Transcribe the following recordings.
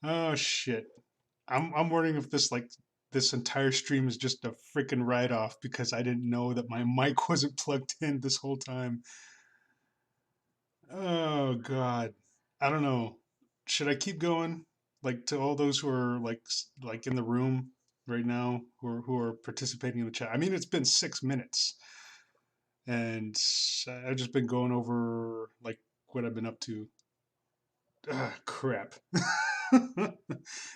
Oh shit. I'm wondering if this entire stream is just a freaking write off because I didn't know that my mic wasn't plugged in this whole time. Oh god. I don't know. Should I keep going? Like to all those who are like in the room right now who are participating in the chat. I mean, it's been 6 minutes and I've just been going over like what I've been up to. Ah, crap.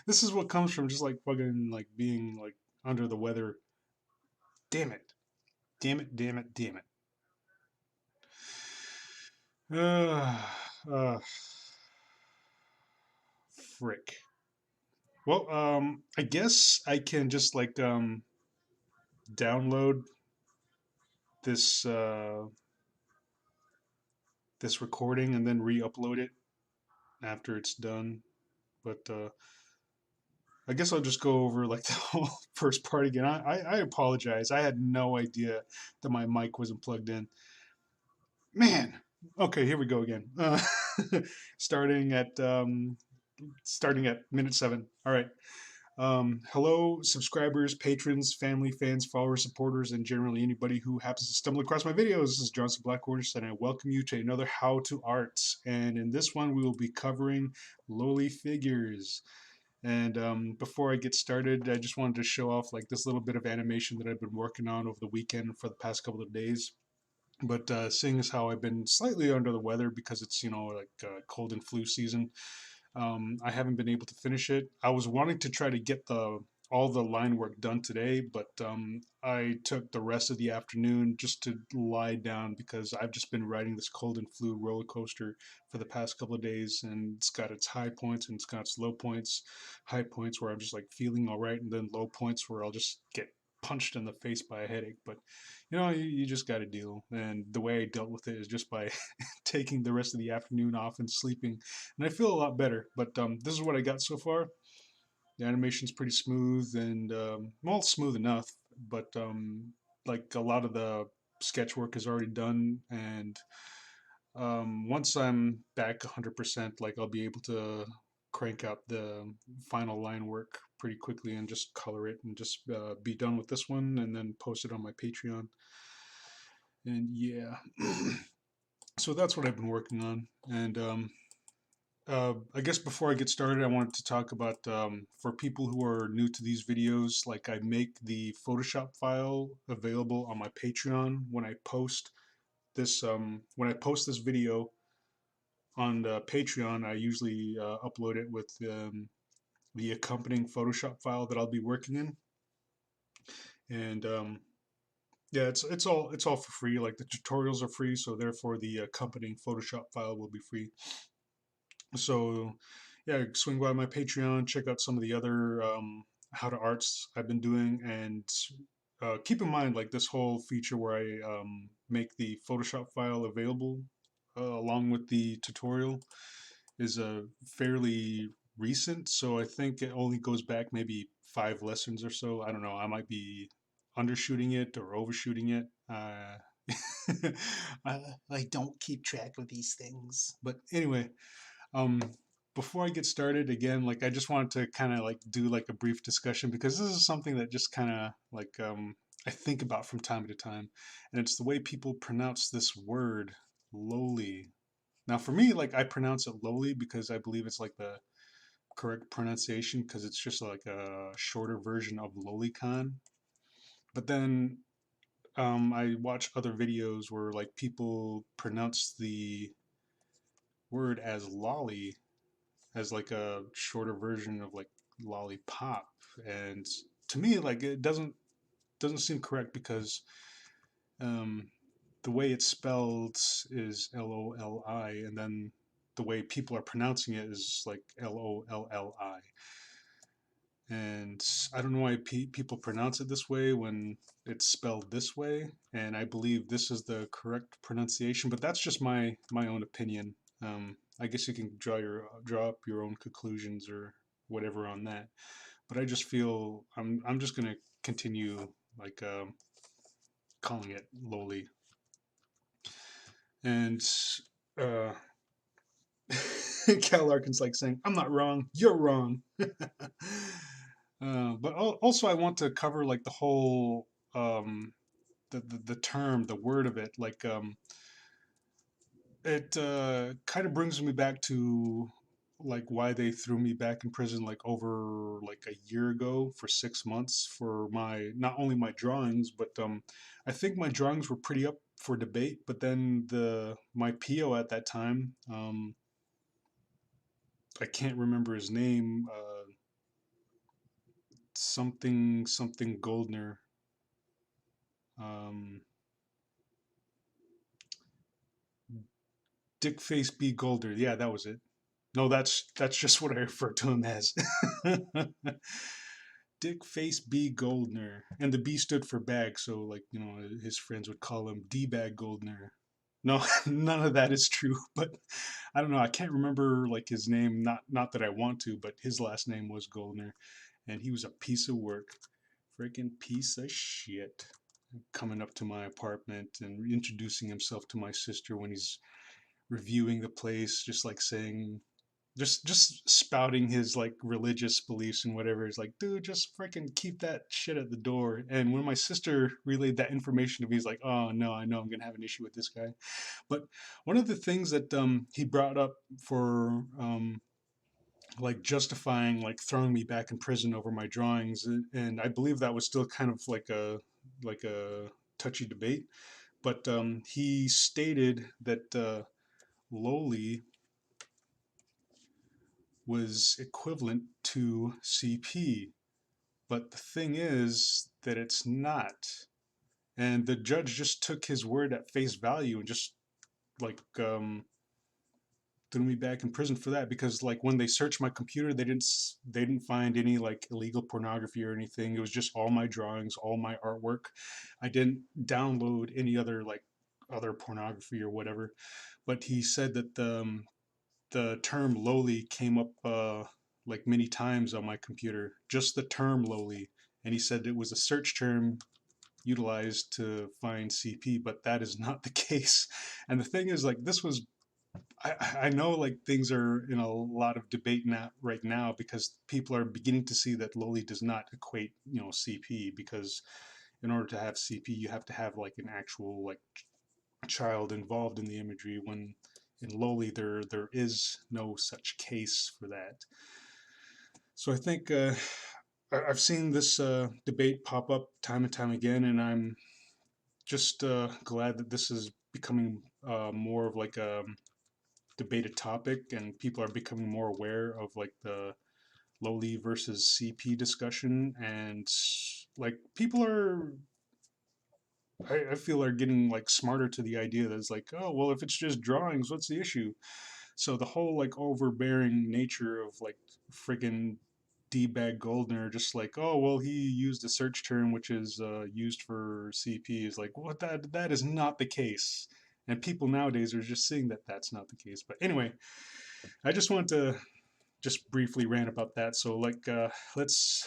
This is what comes from just like fucking like being like under the weather. Damn it. Damn it, damn it, damn it. Uh, frick. Well, I guess I can just like download this this recording and then re-upload it after it's done. But I guess I'll just go over like the whole first part again. I apologize. I had no idea that my mic wasn't plugged in. Man. Okay, here we go again. Starting at starting at minute 7. All right. Hello, subscribers, patrons, family, fans, followers, supporters, and generally anybody who happens to stumble across my videos. This is Johnston Blackhorse, and I welcome you to another How to Arts. And in this one, we will be covering loli figures. And before I get started, I just wanted to show off like this little bit of animation that I've been working on over the weekend for the past couple of days. But seeing as how I've been slightly under the weather because it's like cold and flu season, I haven't been able to finish it. I was wanting to try to get the all the line work done today, but I took the rest of the afternoon just to lie down because I've just been riding this cold and flu roller coaster for the past couple of days, and it's got its high points and it's got its low points. High points where I'm just like feeling all right, and then low points where I'll just get punched in the face by a headache. But you just got to deal, and the way I dealt with it is just by taking the rest of the afternoon off and sleeping, and I feel a lot better. But this is what I got so far. The animation's pretty smooth and well, smooth enough, but like a lot of the sketch work is already done, and once I'm back 100%, like I'll be able to crank out the final line work pretty quickly and just color it and just be done with this one and then post it on my Patreon. And yeah, so that's what I've been working on. And I guess before I get started, I wanted to talk about for people who are new to these videos, like I make the Photoshop file available on my Patreon when I post this video on the Patreon. I usually upload it with the accompanying Photoshop file that I'll be working in, and yeah, it's all for free. Like the tutorials are free, so therefore the accompanying Photoshop file will be free. So yeah, swing by my Patreon, check out some of the other how to arts I've been doing, and keep in mind like this whole feature where I make the Photoshop file available along with the tutorial is fairly recent. So I think it only goes back maybe 5 lessons or so. I don't know. I might be undershooting it or overshooting it. I don't keep track of these things. But anyway, um, before I get started, again, like I just wanted to kind of like do like a brief discussion because this is something that just kind of like I think about from time to time, and it's the way people pronounce this word, loli. Now, for me, like I pronounce it loli because I believe it's like the correct pronunciation because it's just like a shorter version of lolicon. But then I watch other videos where like people pronounce the word as lolly as like a shorter version of like lollipop, and to me like it doesn't seem correct because um, the way it's spelled is loli, and then the way people are pronouncing it is like lolli, and I don't know why people pronounce it this way when it's spelled this way, and I believe this is the correct pronunciation, but that's just my own opinion. I guess you can draw up your own conclusions or whatever on that, but I just feel I'm just gonna continue like calling it loli, and uh, Cal Larkin's like saying, "I'm not wrong, you're wrong." But also, I want to cover like the whole the term, the word of it. Like it kind of brings me back to like why they threw me back in prison like over like a year ago for 6 months for my not only my drawings but I think my drawings were pretty up for debate, but then the my PO at that time, I can't remember his name, something Goldner, um, Dick Face B Golder, yeah, that was it. No, that's just what I refer to him as. Dick Face B Goldner, and the B stood for bag, so like his friends would call him D Bag Goldner. No, none of that is true, but I don't know. I can't remember like his name. Not that I want to, but his last name was Goldner, and he was a piece of work, freaking piece of shit. Coming up to my apartment and introducing himself to my sister when he's reviewing the place, just like saying, just spouting his like religious beliefs and whatever. He's like, dude, just freaking keep that shit at the door. And when my sister relayed that information to me, he's like, oh no, I know I'm gonna have an issue with this guy. But one of the things that he brought up for like justifying like throwing me back in prison over my drawings, and I believe that was still kind of like a touchy debate. But he stated that loli was equivalent to CP. But the thing is that it's not. And the judge just took his word at face value and just like threw me back in prison for that, because like when they searched my computer, they didn't find any like illegal pornography or anything. It was just all my drawings, all my artwork. I didn't download any other like other pornography or whatever. But he said that the term loli came up like many times on my computer, just the term loli, and he said it was a search term utilized to find CP, but that is not the case. And the thing is, like, this was, I know like things are in a lot of debate now right now because people are beginning to see that loli does not equate CP, because in order to have CP you have to have like an actual like child involved in the imagery, when in loli there is no such case for that. So I think I've seen this debate pop up time and time again, and I'm just glad that this is becoming more of like a debated topic, and people are becoming more aware of like the loli versus CP discussion, and like people are, I feel, are getting like smarter to the idea that it's like, oh well, if it's just drawings, what's the issue? So the whole like overbearing nature of like friggin' D-Bag Goldner, just like, oh well, he used a search term which is used for CP, is like, what, that is not the case. And people nowadays are just seeing that that's not the case. But anyway, I just want to just briefly rant about that. So like, let's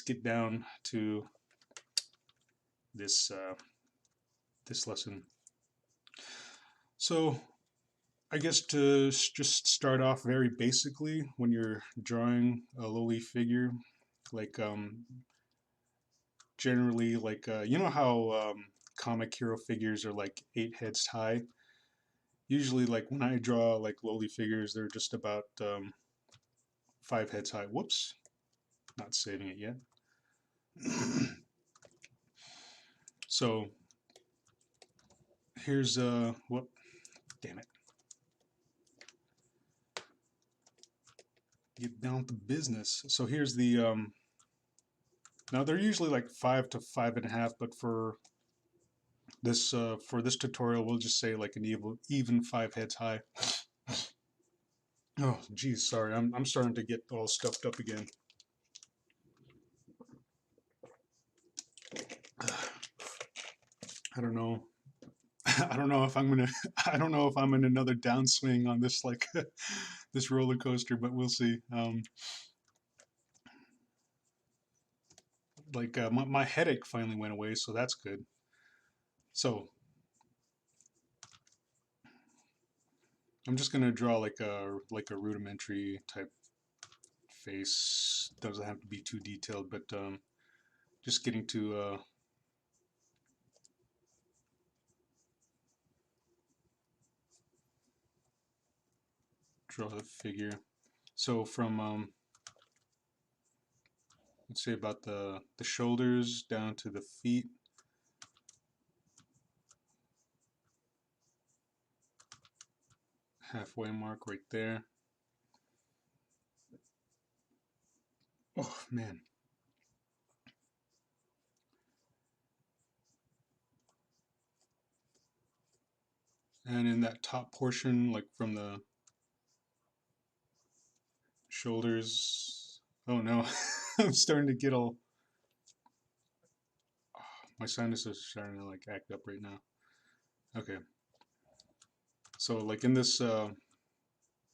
get down to this this lesson. So I guess to just start off very basically, when you're drawing a loli figure, like generally like you know how comic hero figures are like 8 heads high. Usually, like when I draw like loli figures, they're just about 5 heads high. Whoops, not saving it yet. So here's whoop, damn it, get down to business. So here's the now they're usually like 5 to 5.5, but for this tutorial, we'll just say like an even 5 heads high. Oh, geez, sorry, I'm starting to get all stuffed up again. I don't know. I don't know if I'm gonna. I don't know if I'm in another downswing on this like this roller coaster, but we'll see. Like my headache finally went away, so that's good. So I'm just gonna draw like a rudimentary type face. Doesn't have to be too detailed, but just getting to draw the figure. So from let's say about the shoulders down to the feet. Halfway mark right there. Oh man. And in that top portion, like from the shoulders. Oh no, I'm starting to get all. Oh, my sinus is starting to like act up right now. Okay, so like in this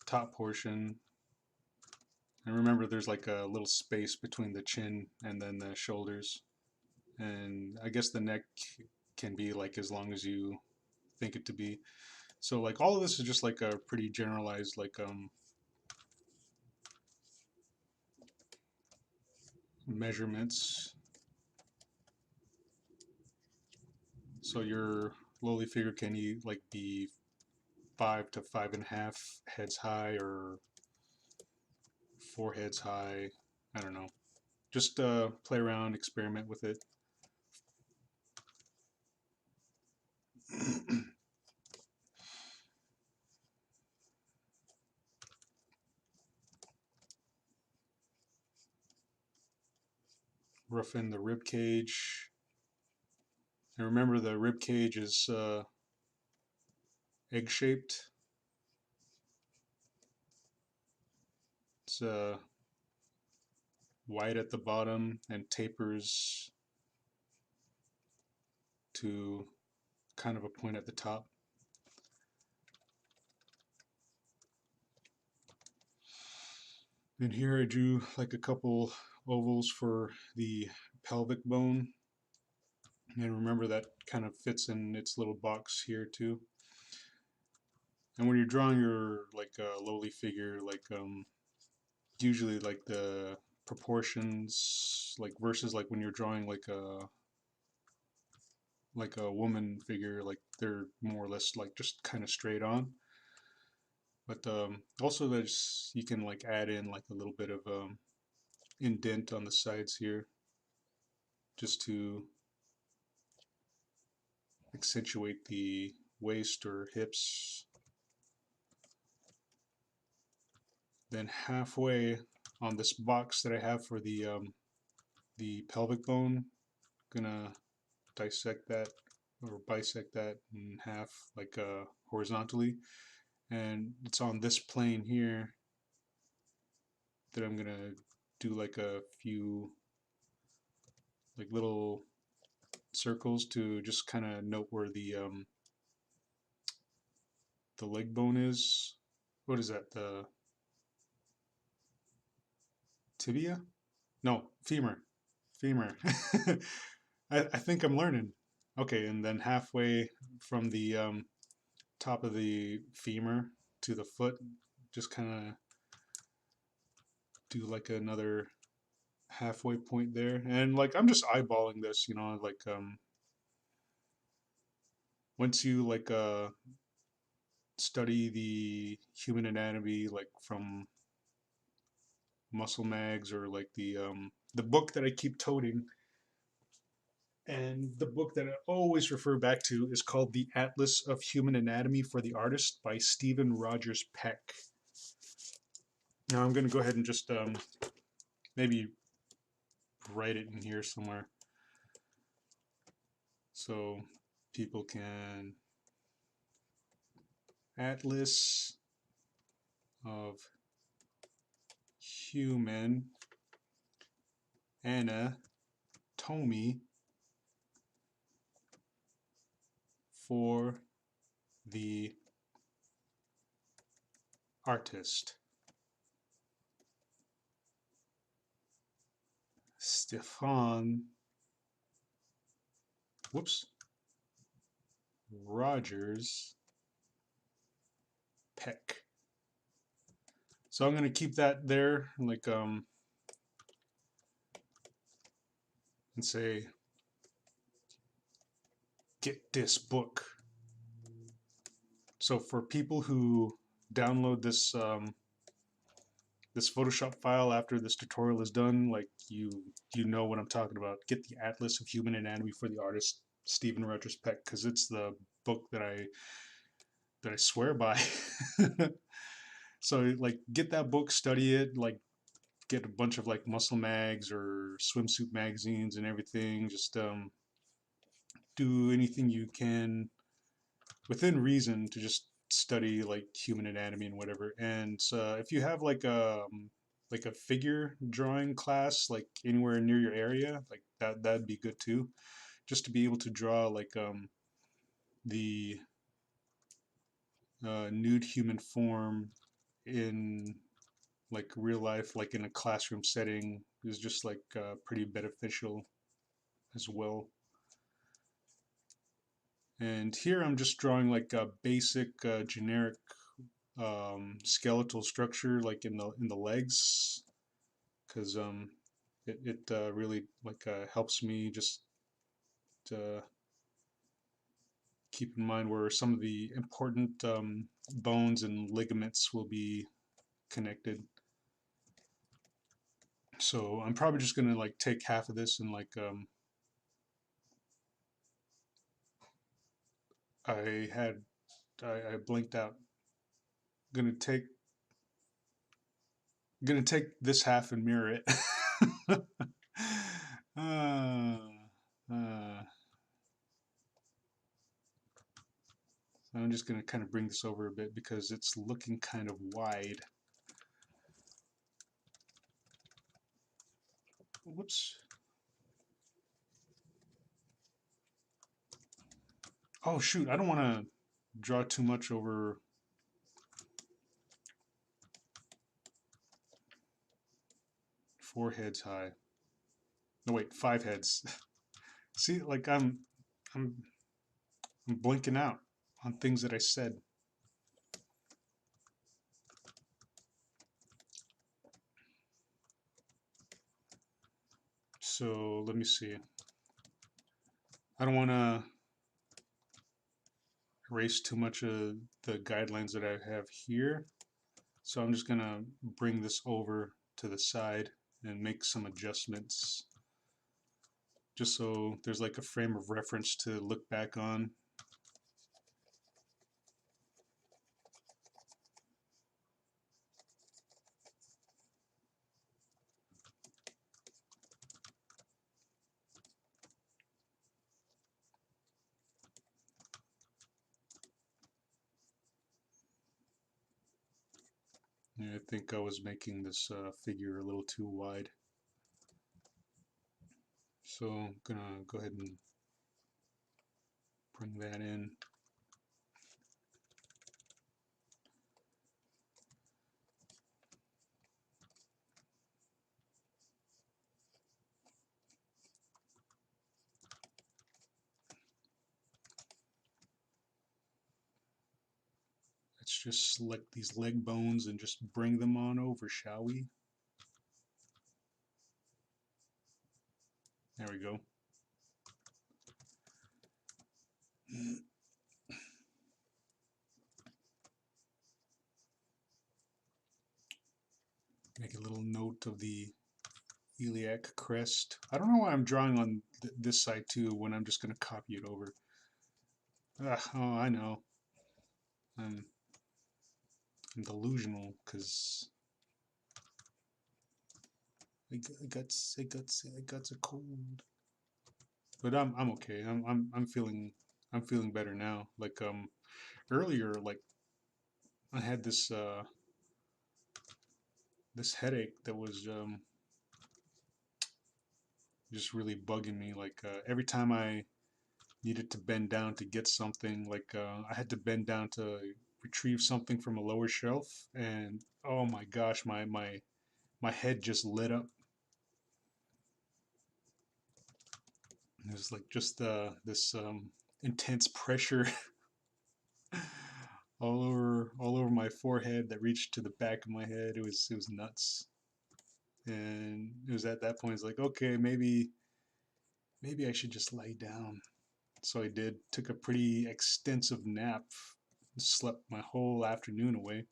top portion, and remember there's like a little space between the chin and then the shoulders, and I guess the neck can be like as long as you think it to be. So like all of this is just like a pretty generalized like measurements. So your lowly figure can you like be 5 to 5.5 heads high or 4 heads high. I don't know. Just play around, experiment with it. Roughen the rib cage. And remember the rib cage is egg shaped. It's wide at the bottom and tapers to kind of a point at the top. And here I drew like a couple ovals for the pelvic bone. And remember that kind of fits in its little box here too. And when you're drawing your like lowly figure, like usually like the proportions, like versus like when you're drawing like a woman figure, like they're more or less like just kind of straight on. But also there's you can like add in like a little bit of indent on the sides here, just to accentuate the waist or hips. Then halfway on this box that I have for the pelvic bone, gonna dissect that or bisect that in half, like horizontally, and it's on this plane here that I'm gonna do like a few like little circles to just kind of note where the leg bone is. What is that? The tibia? No, femur. Femur. I think I'm learning. Okay, and then halfway from the top of the femur to the foot, just kind of do like another halfway point there. And like I'm just eyeballing this, you know, like once you like study the human anatomy like from muscle mags or like the book that I keep toting, and the book that I always refer back to is called The Atlas of Human Anatomy for the Artist by Stephen Rogers Peck. Now I'm going to go ahead and just maybe write it in here somewhere so people can. Atlas of Human Anatomy for the Artist. Stefan Rogers Peck. So I'm going to keep that there, like, and say, get this book. So for people who download this Photoshop file after this tutorial is done, like you know what I'm talking about. Get the Atlas of Human Anatomy for the artist Stephen Rogers Peck, because it's the book that I swear by. So like get that book, study it, like get a bunch of like muscle mags or swimsuit magazines and everything. Just do anything you can within reason to just study like human anatomy and whatever. And if you have like a figure drawing class like anywhere near your area, like that'd be good too, just to be able to draw like the nude human form in like real life, like in a classroom setting, is just like pretty beneficial as well. And here I'm just drawing like a basic generic skeletal structure like in the legs, because it really like helps me just uh, keep in mind where some of the important bones and ligaments will be connected. So I'm probably just gonna like take half of this and like I blinked out. Gonna take this half and mirror it. uh, uh, so I'm just gonna kind of bring this over a bit because it's looking kind of wide. Whoops. Oh shoot, I don't want to draw too much over. Four heads high. No wait, five heads. See, like I'm I'm blinking out on things that I said. So let me see. I don't want to erase too much of the guidelines that I have here. So I'm just gonna bring this over to the side and make some adjustments, just so there's like a frame of reference to look back on. Yeah, I think I was making this figure a little too wide. So I'm gonna go ahead and bring that in. Let's just select these leg bones and just bring them on over, shall we? There we go. Make a little note of the iliac crest. I don't know why I'm drawing on this side too when I'm just going to copy it over. Oh, I know. I'm delusional because I got a cold. But I'm okay. I'm feeling better now. Like earlier, like I had this headache that was just really bugging me. Like every time I needed to bend down to get something, like I had to bend down to retrieve something from a lower shelf, and oh my gosh, my head just lit up. It was like just this intense pressure all over my forehead that reached to the back of my head. It was nuts. And it was at that point it's like, okay, maybe I should just lay down. So I did. Took a pretty extensive nap. Slept my whole afternoon away.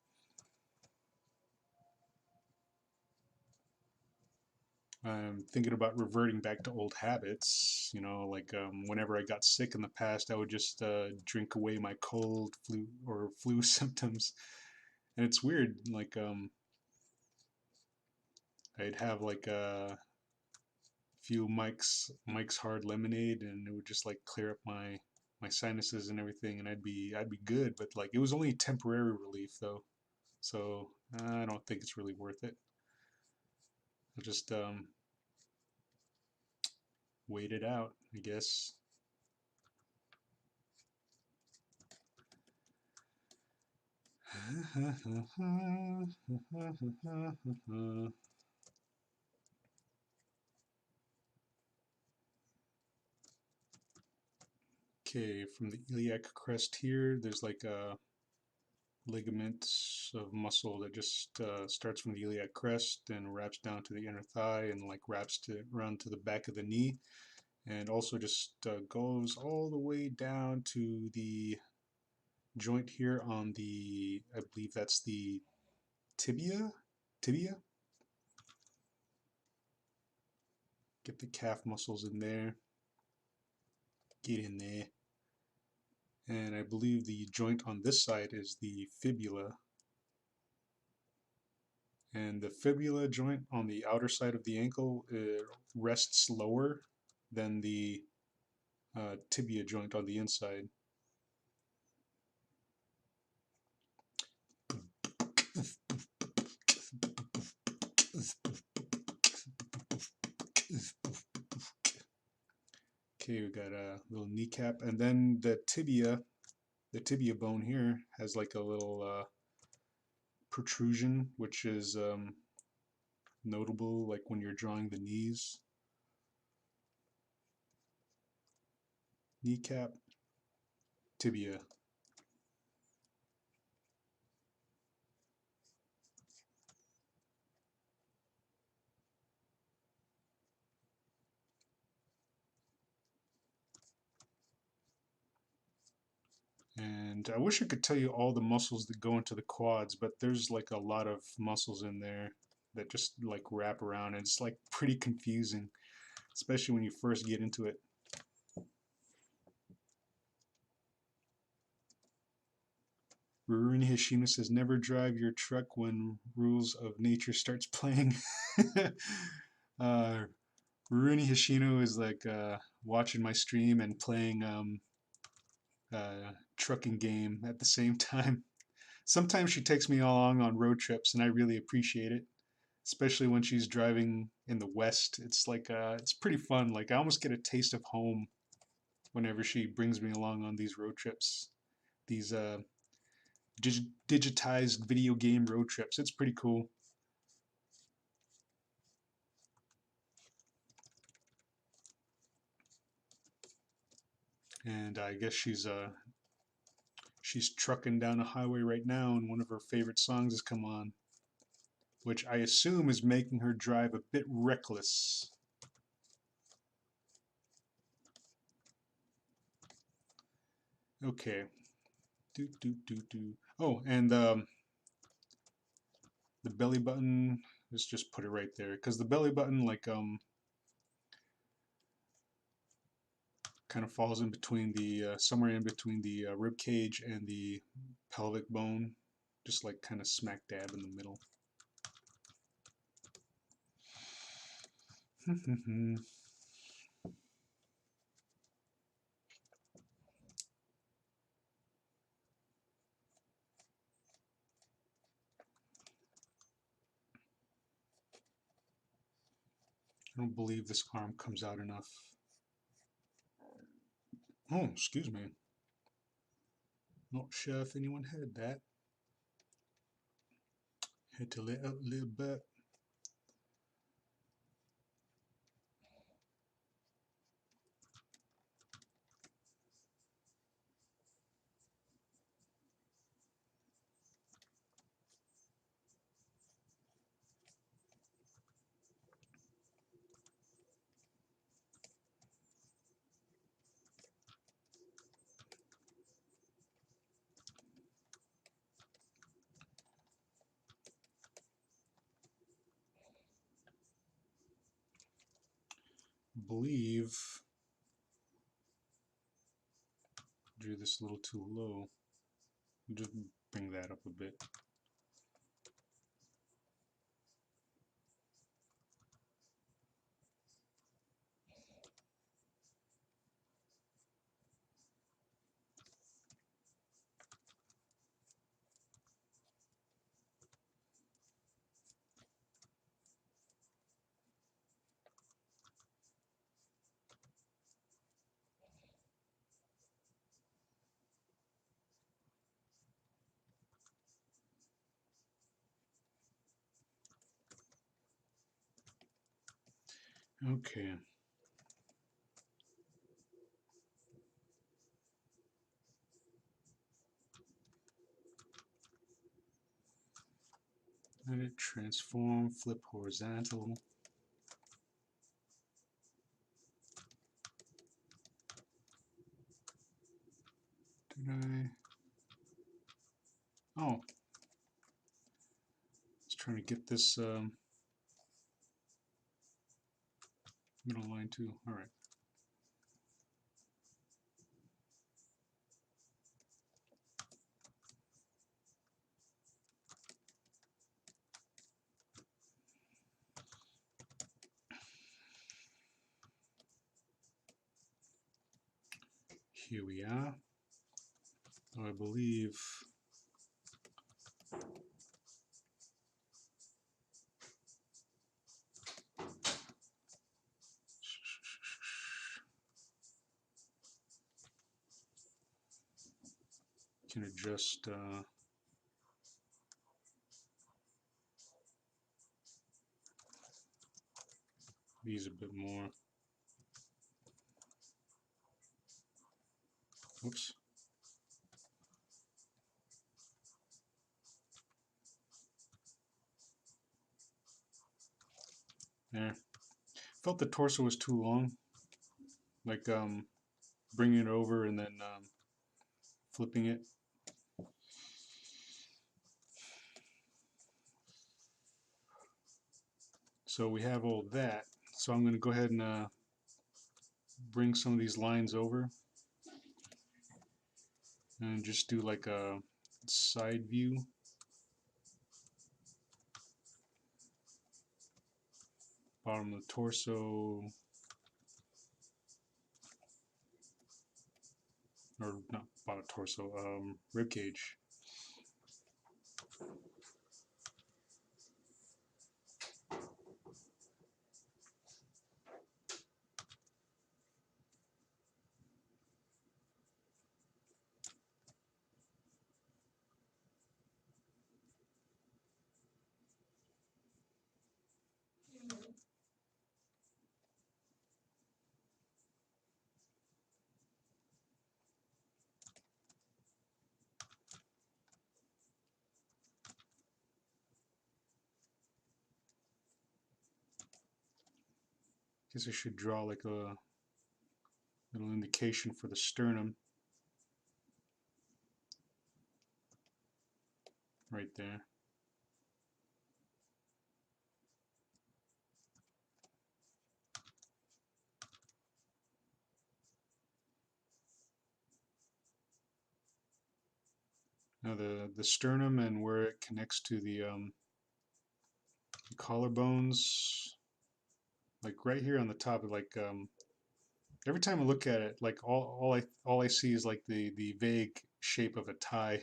I'm thinking about reverting back to old habits. Like whenever I got sick in the past, I would just drink away my cold, flu symptoms. And it's weird. Like I'd have like a few Mike's Hard Lemonade, and it would just like clear up my sinuses and everything, and I'd be good. But like it was only temporary relief though, so I don't think it's really worth it. I'll just wait it out, I guess. Okay, from the iliac crest here, there's like a ligament of muscle that just starts from the iliac crest and wraps down to the inner thigh and like wraps to around to the back of the knee, and also just goes all the way down to the joint here on the, I believe that's the tibia. Get the calf muscles in there. Get in there. And I believe the joint on this side is the fibula. And the fibula joint on the outer side of the ankle rests lower than the tibia joint on the inside. Okay, we got a little kneecap, and then the tibia bone here has like a little protrusion, which is notable like when you're drawing the knees. Kneecap, tibia. And I wish I could tell you all the muscles that go into the quads, but there's like a lot of muscles in there that just like wrap around, and it's like pretty confusing, especially when you first get into it. Rurouni Hashino says, never drive your truck when Rules of Nature starts playing. uh, Rurouni Hashino is like watching my stream and playing trucking game at the same time. Sometimes she takes me along on road trips, and I really appreciate it, especially when she's driving in the West. It's like it's pretty fun. Like I almost get a taste of home whenever she brings me along on these road trips. These digitized video game road trips. It's pretty cool. And I guess she's trucking down a highway right now, and one of her favorite songs has come on, which I assume is making her drive a bit reckless. Okay. Oh, and the belly button. Let's just put it right there, because the belly button like kind of falls in between the somewhere in between the rib cage and the pelvic bone, just like kind of smack dab in the middle. I don't believe this arm comes out enough. Oh, excuse me. Not sure if anyone heard that. Had to let out a little bit. believe drew this a little too low. Just bring that up a bit. Okay. Edit, transform, flip horizontal. Did I? Oh. Just trying to get this middle line too. Alright. Here we are. I believe can adjust these a bit more. Oops. There. Felt the torso was too long. Like bringing it over and then flipping it. So we have all that. So I'm going to go ahead and bring some of these lines over and just do like a side view. Bottom of the torso, or not bottom torso, rib cage. Guess I should draw like a little indication for the sternum right there. Now the sternum and where it connects to the collarbones, like right here on the top, like every time I look at it, like all I see is like the vague shape of a tie.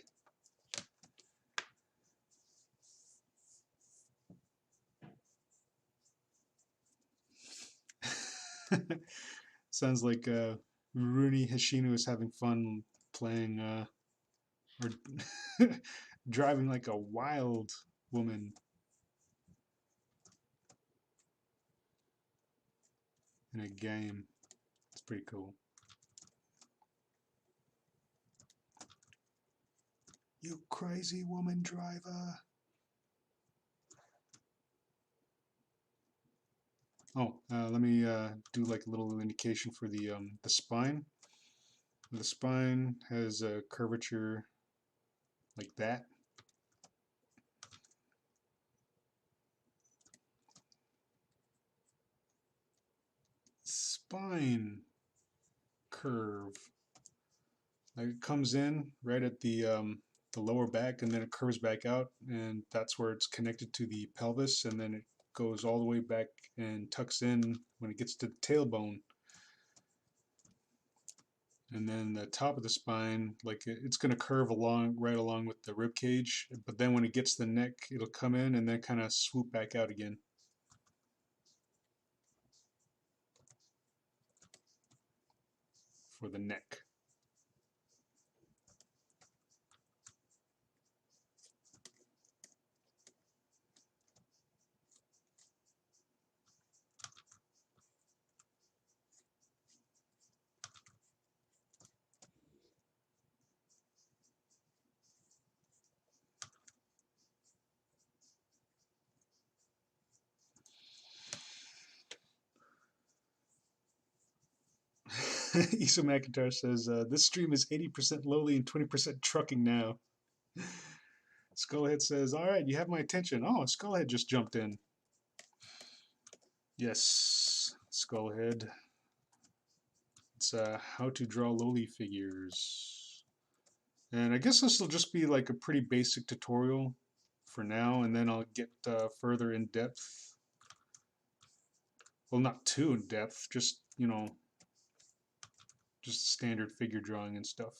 Sounds like Rooney Hashino is having fun playing or driving like a wild woman in a game. It's pretty cool. You crazy woman driver. Oh, let me do like a little indication for the spine. The spine has a curvature like that. spine curve. Like it comes in right at the lower back, and then it curves back out, and that's where it's connected to the pelvis, and then it goes all the way back and tucks in when it gets to the tailbone. And then the top of the spine, like it's going to curve along right along with the rib cage, but then when it gets to the neck, it'll come in and then kind of swoop back out again. For the neck. Isa McIntyre says, this stream is 80% lowly and 20% trucking now. Skullhead says, alright, you have my attention. Oh, Skullhead just jumped in. Yes, Skullhead. It's how to draw lowly figures. And I guess this will just be like a pretty basic tutorial for now, and then I'll get further in depth. Well, not too in depth, just, you know, just standard figure drawing and stuff.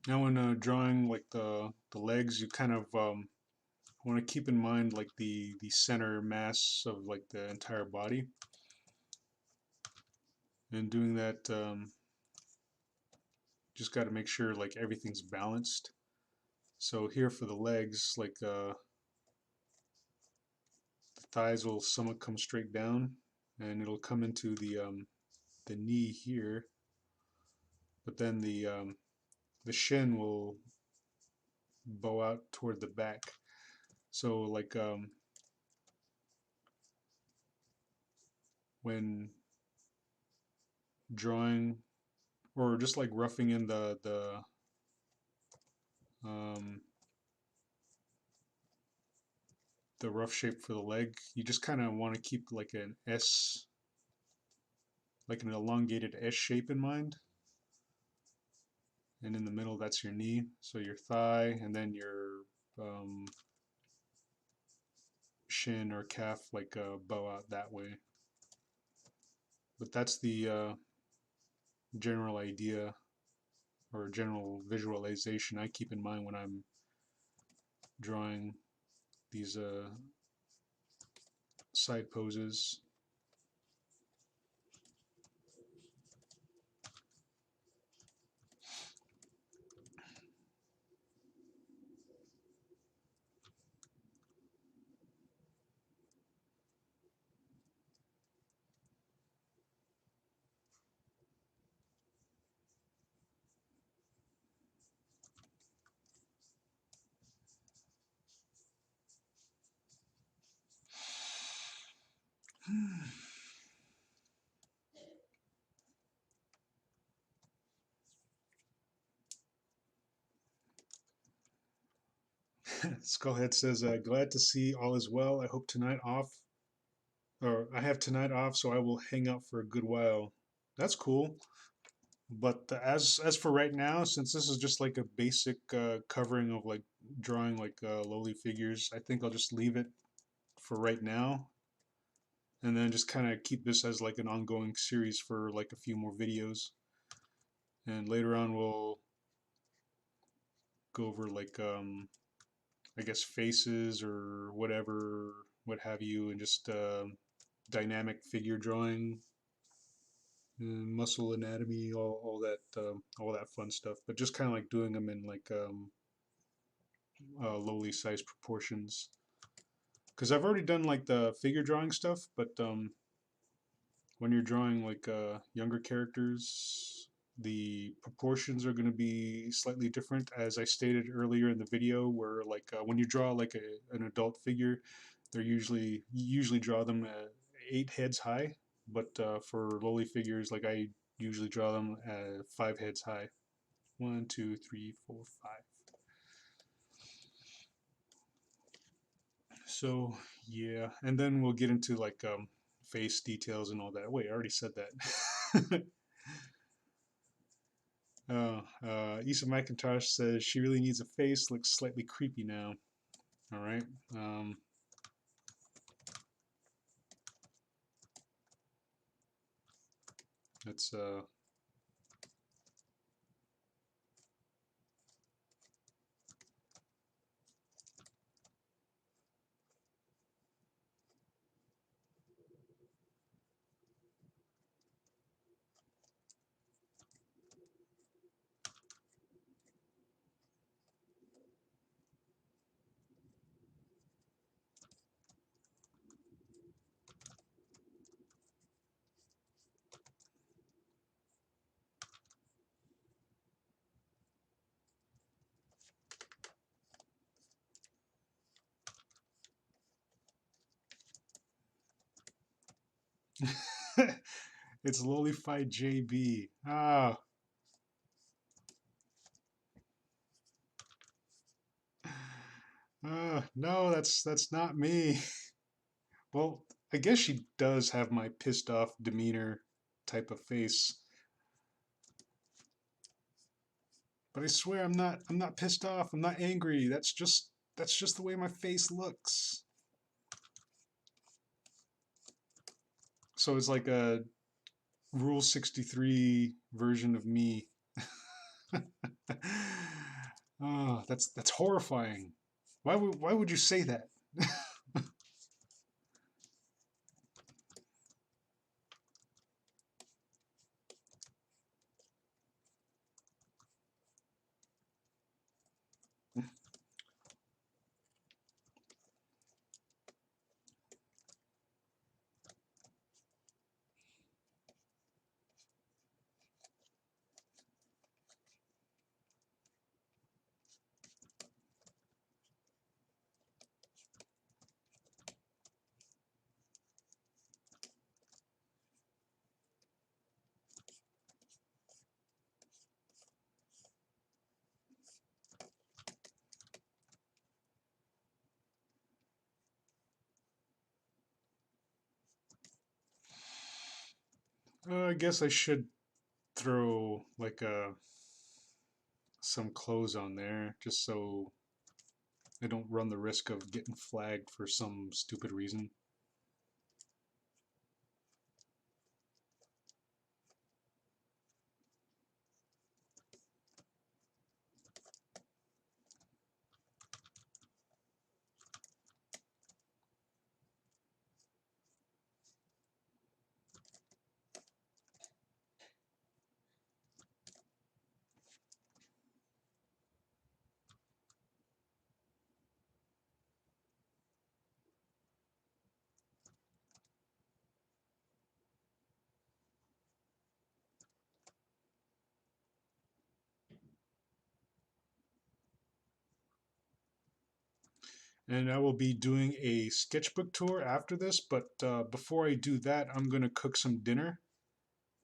Now when drawing like the legs, you kind of want to keep in mind like the center mass of like the entire body. And doing that, just got to make sure like everything's balanced. So here for the legs, like the thighs will somewhat come straight down, and it'll come into the knee here. But then the shin will bow out toward the back. So like when drawing or just like roughing in um, the rough shape for the leg, you just kind of want to keep like an S, like an elongated S shape in mind. And in the middle, that's your knee. So your thigh, and then your shin or calf, like bow out that way. But that's the general idea or general visualization I keep in mind when I'm drawing these side poses. Skullhead says, glad to see all is well. I hope tonight off, or I have tonight off, so I will hang out for a good while. That's cool. But as for right now, since this is just like a basic covering of like drawing like lowly figures, I think I'll just leave it for right now, and then just kind of keep this as like an ongoing series for like a few more videos. And later on, we'll go over like I guess faces or whatever, what have you, and just dynamic figure drawing, muscle anatomy, all that fun stuff. But just kind of like doing them in like lowly size proportions. Because I've already done like the figure drawing stuff, but when you're drawing like younger characters, the proportions are going to be slightly different, as I stated earlier in the video, where like when you draw like an adult figure, they're usually you usually draw them 8 heads high, but for loli figures, like I usually draw them at 5 heads high. 1, 2, 3, 4, 5. So yeah, and then we'll get into like face details and all that. Wait, I already said that. Issa McIntosh says she really needs a face. Looks slightly creepy now. All right. That's it's Lolified JB. No, that's not me. Well, I guess she does have my pissed off demeanor type of face. But I swear I'm not pissed off. I'm not angry. That's just the way my face looks. So it's like a Rule 63 version of me. Oh, that's horrifying. Why would you say that? I guess I should throw like some clothes on there just so I don't run the risk of getting flagged for some stupid reason. And I will be doing a sketchbook tour after this, but before I do that, I'm going to cook some dinner.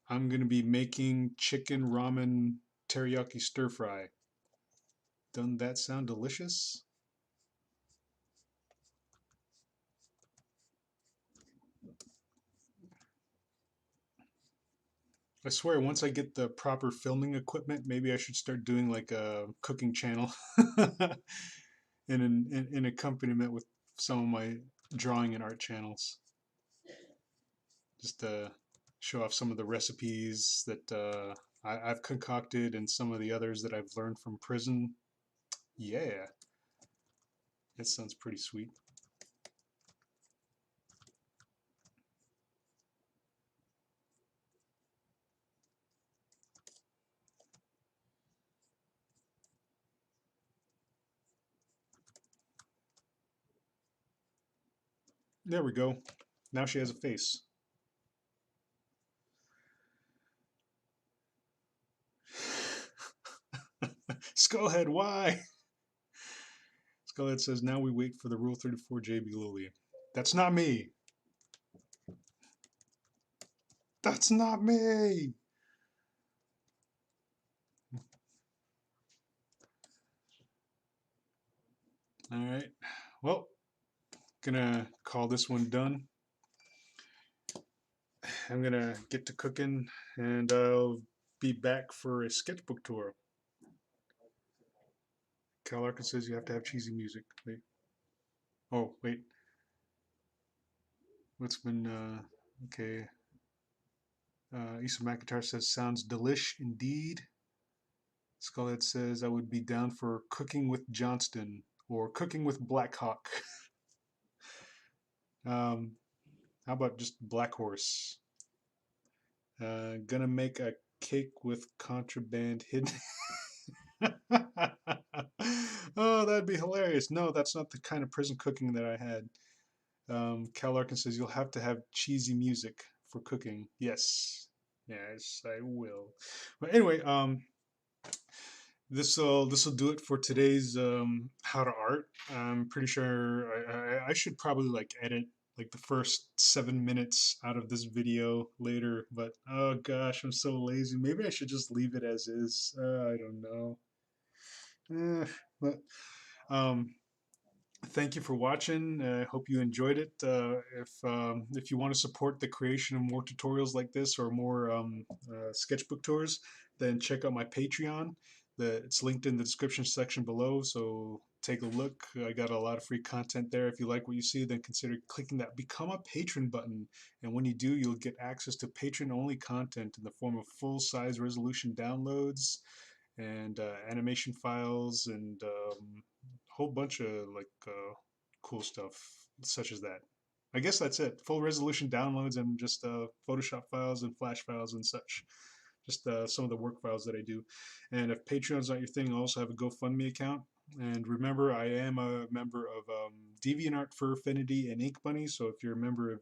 I'm going to be making chicken ramen teriyaki stir fry. Doesn't that sound delicious? I swear, once I get the proper filming equipment, maybe I should start doing like a cooking channel in accompaniment with some of my drawing and art channels. Just to show off some of the recipes that I've concocted and some of the others that I've learned from prison. Yeah, that sounds pretty sweet. There we go. Now she has a face. Skullhead, why? Skullhead says, now we wait for the Rule 34 JB Lily. That's not me. That's not me. All right. Well, gonna call this one done. I'm gonna get to cooking, and I'll be back for a sketchbook tour. Cal Larkin says you have to have cheesy music. Wait. Oh, wait. What's been okay? Issa McIntyre says sounds delish indeed. Skullhead says I would be down for cooking with Johnston or cooking with Blackhawk. How about just Blackhorse? Gonna make a cake with contraband hidden. Oh, that'd be hilarious. No, that's not the kind of prison cooking that I had. Cal Larkin says you'll have to have cheesy music for cooking. Yes, I will. But anyway, this will do it for today's how to art. I'm pretty sure I should probably like edit like the first 7 minutes out of this video later, but oh gosh, I'm so lazy. Maybe I should just leave it as is. I don't know. But um, thank you for watching. I hope you enjoyed it. If you want to support the creation of more tutorials like this or more sketchbook tours, then check out my Patreon. It's linked in the description section below, so take a look. I got a lot of free content there. If you like what you see, then consider clicking that Become a Patron button. And when you do, you'll get access to patron-only content in the form of full-size resolution downloads and animation files and whole bunch of like cool stuff such as that. I guess that's it. Full resolution downloads and just Photoshop files and Flash files and such. Just some of the work files that I do. And if Patreon's not your thing, I also have a GoFundMe account. And remember, I am a member of DeviantArt, Furfinity, and Ink Bunny. So if you're a member of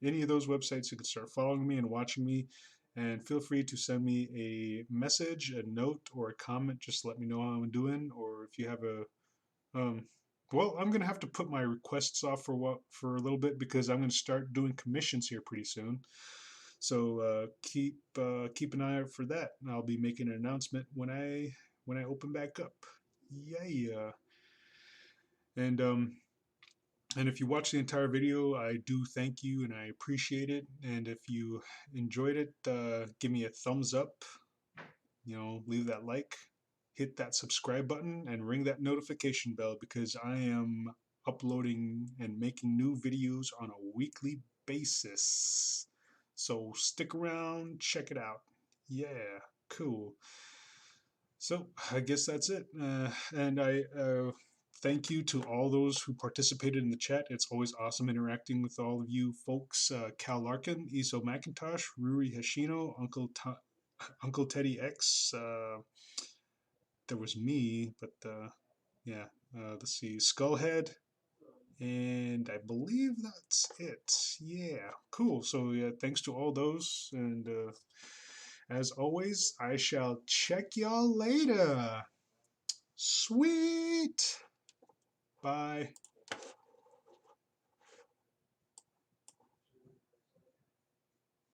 any of those websites, you can start following me and watching me. And feel free to send me a message, a note, or a comment. Just let me know how I'm doing. Or if you have a um, well, I'm gonna have to put my requests off for a little bit because I'm gonna start doing commissions here pretty soon. So keep an eye out for that. I'll be making an announcement when I open back up. Yeah, and and if you watch the entire video, I do thank you and I appreciate it. And if you enjoyed it, give me a thumbs up. Leave that like, hit that subscribe button, and ring that notification bell because I am uploading and making new videos on a weekly basis. So stick around, check it out. Yeah, cool. So I guess that's it. And I thank you to all those who participated in the chat. It's always awesome interacting with all of you folks. Cal Larkin, Iso McIntosh, Ruri Hashino, Uncle Teddy X. There was me, but yeah. Let's see, Skullhead, and I believe that's it. Yeah, cool. So yeah, thanks to all those, and as always, I shall check y'all later. Sweet. Bye.